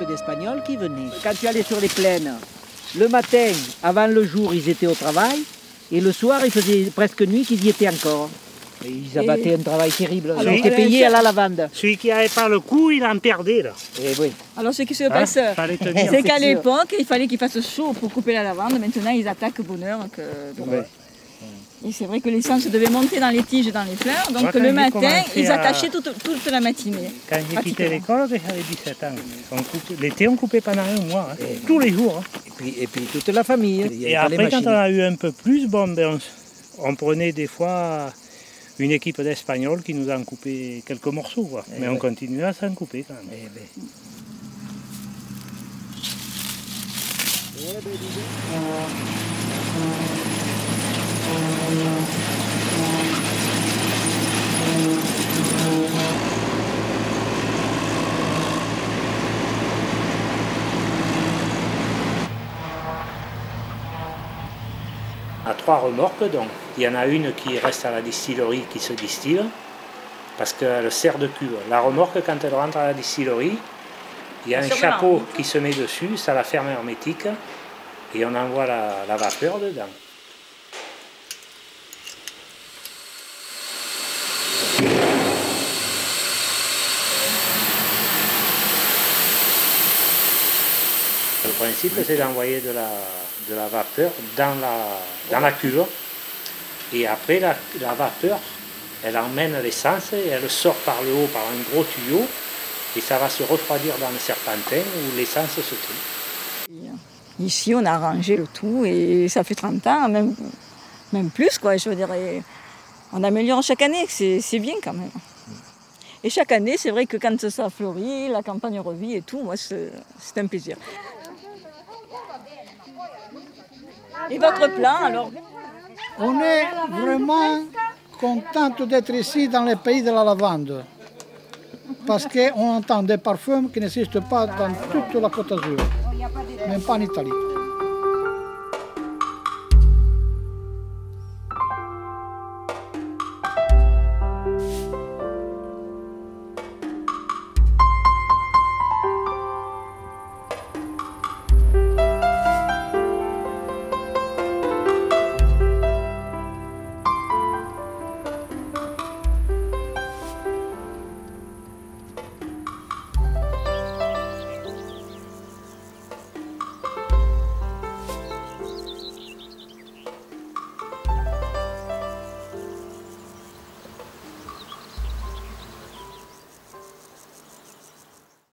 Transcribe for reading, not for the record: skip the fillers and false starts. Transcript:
cohorte d'Espagnols qui venaient. Quand tu allais sur les plaines, le matin, avant le jour, ils étaient au travail, et le soir, il faisait presque nuit qu'ils y étaient encore. Et ils abattaient un travail terrible. Ils étaient payés à la lavande. Celui qui n'avait pas le coup, il en perdait là. Et oui. Alors ce qui se passe, c'est qu'à l'époque, il fallait qu'il fasse chaud pour couper la lavande. Maintenant, ils attaquent bonheur. Ouais. Et c'est vrai que l'essence devait monter dans les tiges, dans les fleurs. Donc le matin, ils attachaient toute la matinée. Quand j'ai quitté l'école, j'avais 17 ans. L'été, on coupait pendant un mois, hein, tous les jours. Hein. Et puis toute la famille. Et après, quand on a eu un peu plus, bon, ben, on prenait des fois une équipe d'Espagnols qui nous en coupait quelques morceaux. Quoi. Mais on continuait à s'en couper quand même. À 3 remorques, donc. Il y en a une qui reste à la distillerie qui se distille, parce qu'elle sert de cuve. La remorque, quand elle rentre à la distillerie, il y a un chapeau qui se met dessus, ça la ferme hermétique, et on envoie la vapeur dedans. Le principe, c'est d'envoyer de la vapeur dans la cuve. Et après, la vapeur, elle emmène l'essence et elle sort par le haut par un gros tuyau. Et ça va se refroidir dans le serpentin où l'essence se trie. Ici, on a arrangé le tout et ça fait 30 ans, même plus, quoi. Je veux dire, on améliore chaque année, c'est bien quand même. Et chaque année, c'est vrai que quand ça fleurit, la campagne revit et tout, moi, c'est un plaisir. Et votre plan, alors? On est vraiment content d'être ici dans le pays de la lavande. Parce qu'on entend des parfums qui n'existent pas dans toute la Côte d'Azur, même pas en Italie.